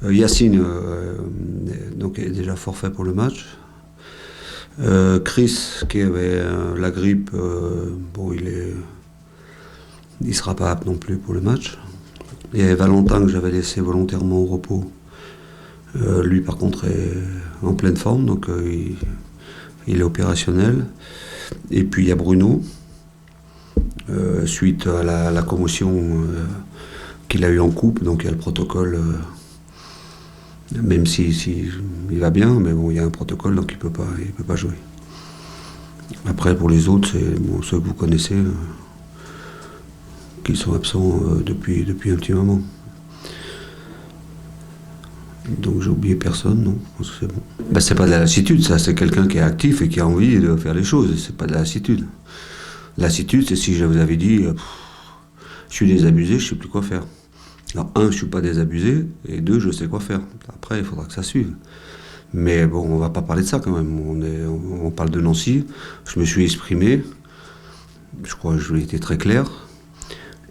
Yacine donc est déjà forfait pour le match. Chris qui avait la grippe, bon il sera pas apte non plus pour le match. Il y avait Valentin que j'avais laissé volontairement au repos. Lui par contre est en pleine forme, donc il est opérationnel. Et puis il y a Bruno, suite à la commotion qu'il a eu en coupe, donc il y a le protocole, même si il va bien, mais bon, il y a un protocole, donc il peut pas jouer. Après pour les autres, c'est ceux que vous connaissez, qui sont absents depuis un petit moment. Donc j'ai oublié personne, non, je pense que c'est bon. C'est pas de la lassitude, ça, c'est quelqu'un qui est actif et qui a envie de faire les choses, c'est pas de la lassitude. Lassitude, c'est si je vous avais dit, je suis désabusé, je sais plus quoi faire. Alors, un, je suis pas désabusé, et deux, je sais quoi faire. Après, il faudra que ça suive. Mais bon, on va pas parler de ça quand même. On parle de Nancy, je me suis exprimé, je crois que je l'ai été très clair.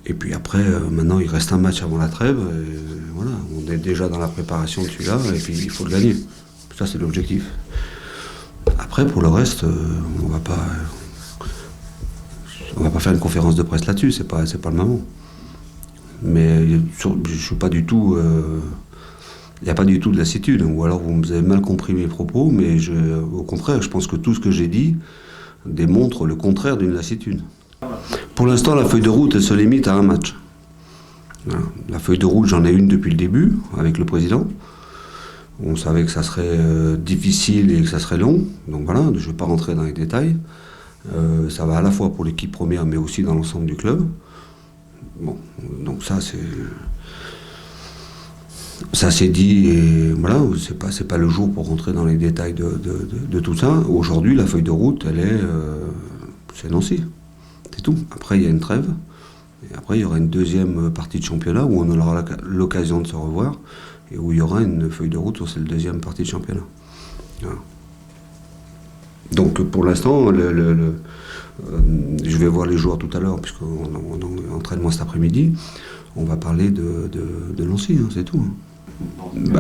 Et puis après, maintenant, il reste un match avant la trêve. Et voilà, on est déjà dans la préparation de celui-là, et puis il faut le gagner. Ça, c'est l'objectif. Après, pour le reste, on va pas faire une conférence de presse là-dessus. C'est pas le moment. Mais je suis pas du tout. Il n'y a pas du tout de lassitude. Ou alors vous avez mal compris mes propos, mais au contraire, je pense que tout ce que j'ai dit démontre le contraire d'une lassitude. Pour l'instant, la feuille de route, elle se limite à un match. Voilà. La feuille de route, j'en ai une depuis le début, avec le président. On savait que ça serait difficile et que ça serait long. Donc voilà, je ne vais pas rentrer dans les détails. Ça va à la fois pour l'équipe première, mais aussi dans l'ensemble du club. Bon, donc ça c'est dit, et voilà, c'est pas le jour pour rentrer dans les détails de tout ça. Aujourd'hui, la feuille de route, c'est Nancy. C'est tout. Après, il y a une trêve. Et après, il y aura une deuxième partie de championnat où on aura l'occasion de se revoir et où il y aura une feuille de route sur cette deuxième partie de championnat. Voilà. Donc, pour l'instant, je vais voir les joueurs tout à l'heure, puisqu'on a entraînement cet après-midi. On va parler de Nancy, hein, c'est tout.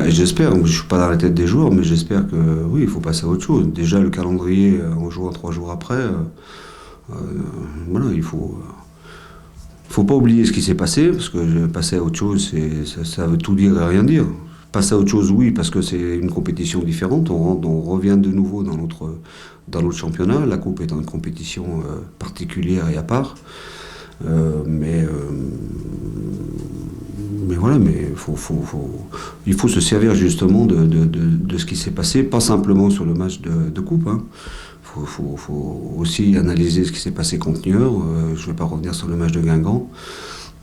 J'espère, je ne suis pas dans la tête des joueurs, mais j'espère que oui, il faut passer à autre chose. Déjà, le calendrier, en jouant 3 jours après. Voilà, il faut pas oublier ce qui s'est passé, parce que passer à autre chose, ça veut tout dire et rien dire. Passer à autre chose, oui, parce que c'est une compétition différente, on revient de nouveau dans l'autre championnat, la coupe étant une compétition particulière et à part. Mais voilà, il faut se servir justement de ce qui s'est passé, pas simplement sur le match de coupe, hein. Faut aussi analyser ce qui s'est passé contre Niort. Je ne vais pas revenir sur le match de Guingamp.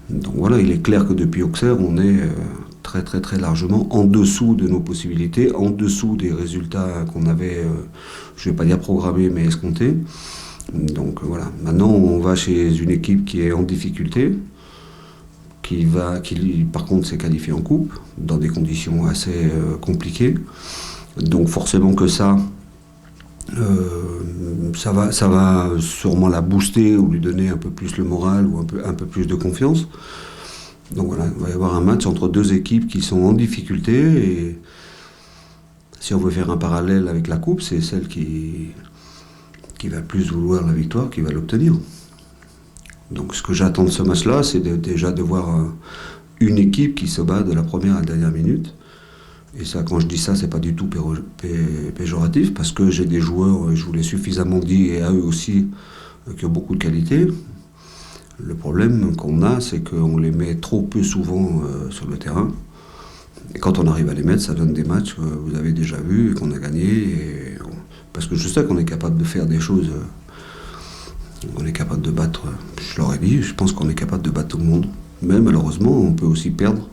Donc voilà, il est clair que depuis Auxerre, on est très très très largement en dessous de nos possibilités, en dessous des résultats qu'on avait, je ne vais pas dire programmés, mais escomptés. Donc voilà, maintenant on va chez une équipe qui est en difficulté, qui par contre s'est qualifiée en coupe, dans des conditions assez compliquées. Donc forcément que ça va sûrement la booster ou lui donner un peu plus le moral ou un peu plus de confiance. Donc voilà, il va y avoir un match entre deux équipes qui sont en difficulté, et si on veut faire un parallèle avec la coupe, c'est celle qui va plus vouloir la victoire qui va l'obtenir. Donc ce que j'attends de ce match-là, c'est déjà de voir une équipe qui se bat de la première à la dernière minute. Et ça, quand je dis ça, c'est pas du tout péjoratif, parce que j'ai des joueurs, je vous l'ai suffisamment dit, et à eux aussi, qui ont beaucoup de qualité. Le problème qu'on a, c'est qu'on les met trop peu souvent sur le terrain. Et quand on arrive à les mettre, ça donne des matchs que vous avez déjà vus et qu'on a gagnés. Parce que je sais qu'on est capable de faire des choses, on est capable de battre, je leur ai dit, je pense qu'on est capable de battre tout le monde. Mais malheureusement, on peut aussi perdre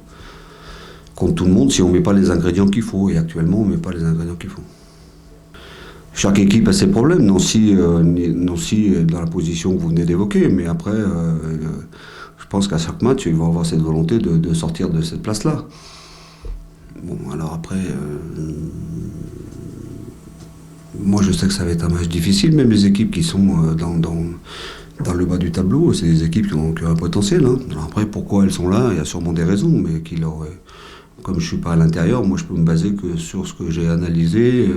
contre tout le monde si on ne met pas les ingrédients qu'il faut. Et actuellement, on ne met pas les ingrédients qu'il faut. Chaque équipe a ses problèmes. Nancy est dans la position que vous venez d'évoquer. Mais après, je pense qu'à chaque match, ils vont avoir cette volonté de sortir de cette place-là. Bon, alors après, moi je sais que ça va être un match difficile. Même les équipes qui sont dans le bas du tableau, c'est des équipes qui ont un potentiel. Hein. Alors après, pourquoi elles sont là? Il y a sûrement des raisons, mais comme je ne suis pas à l'intérieur, moi je peux me baser que sur ce que j'ai analysé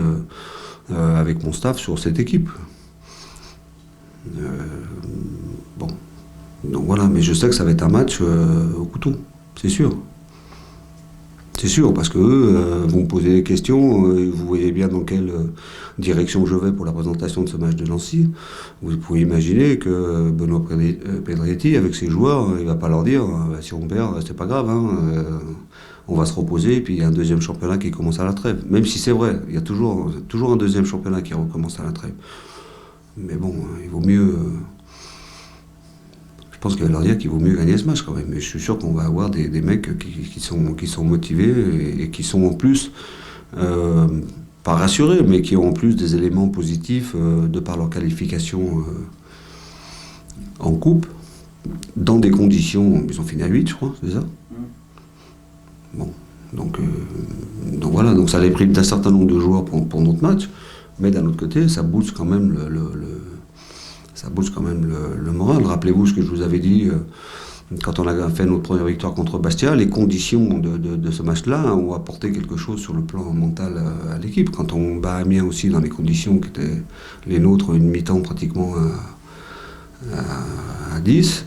avec mon staff sur cette équipe. Bon, donc voilà, mais je sais que ça va être un match au couteau, c'est sûr. C'est sûr, parce qu'eux vont me poser des questions. Vous voyez bien dans quelle direction je vais pour la présentation de ce match de Nancy. Vous pouvez imaginer que Benoît Pedretti, avec ses joueurs, il ne va pas leur dire si on perd, c'est pas grave, hein, on va se reposer, et puis il y a un deuxième championnat qui commence à la trêve. Même si c'est vrai, il y a toujours un deuxième championnat qui recommence à la trêve. Mais bon, il vaut mieux. Je pense qu'il va leur dire qu'il vaut mieux gagner ce match quand même. Mais je suis sûr qu'on va avoir des mecs qui sont motivés et qui sont en plus, pas rassurés, mais qui ont en plus des éléments positifs de par leur qualification en coupe, dans des conditions. Ils ont fini à 8, je crois, c'est ça? Bon, donc voilà, donc ça a les prix d'un certain nombre de joueurs pour notre match, mais d'un autre côté, ça booste quand même le moral. Rappelez-vous ce que je vous avais dit quand on a fait notre première victoire contre Bastia. Les conditions de ce match-là ont apporté quelque chose sur le plan mental à l'équipe. Quand on bat Amiens aussi dans les conditions qui étaient les nôtres, une mi-temps pratiquement à 10,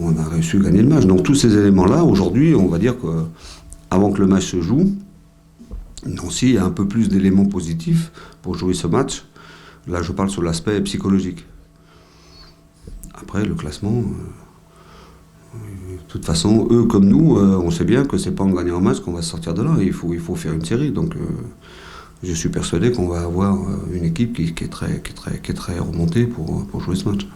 on a réussi à gagner le match. Donc tous ces éléments-là, aujourd'hui, on va dire qu'avant que le match se joue, Nancy a un peu plus d'éléments positifs pour jouer ce match. Là, je parle sur l'aspect psychologique. Après, le classement, de toute façon, eux comme nous, on sait bien que c'est pas en gagnant un match qu'on va sortir de là. Il faut faire une série. Donc, je suis persuadé qu'on va avoir une équipe qui est très remontée pour jouer ce match.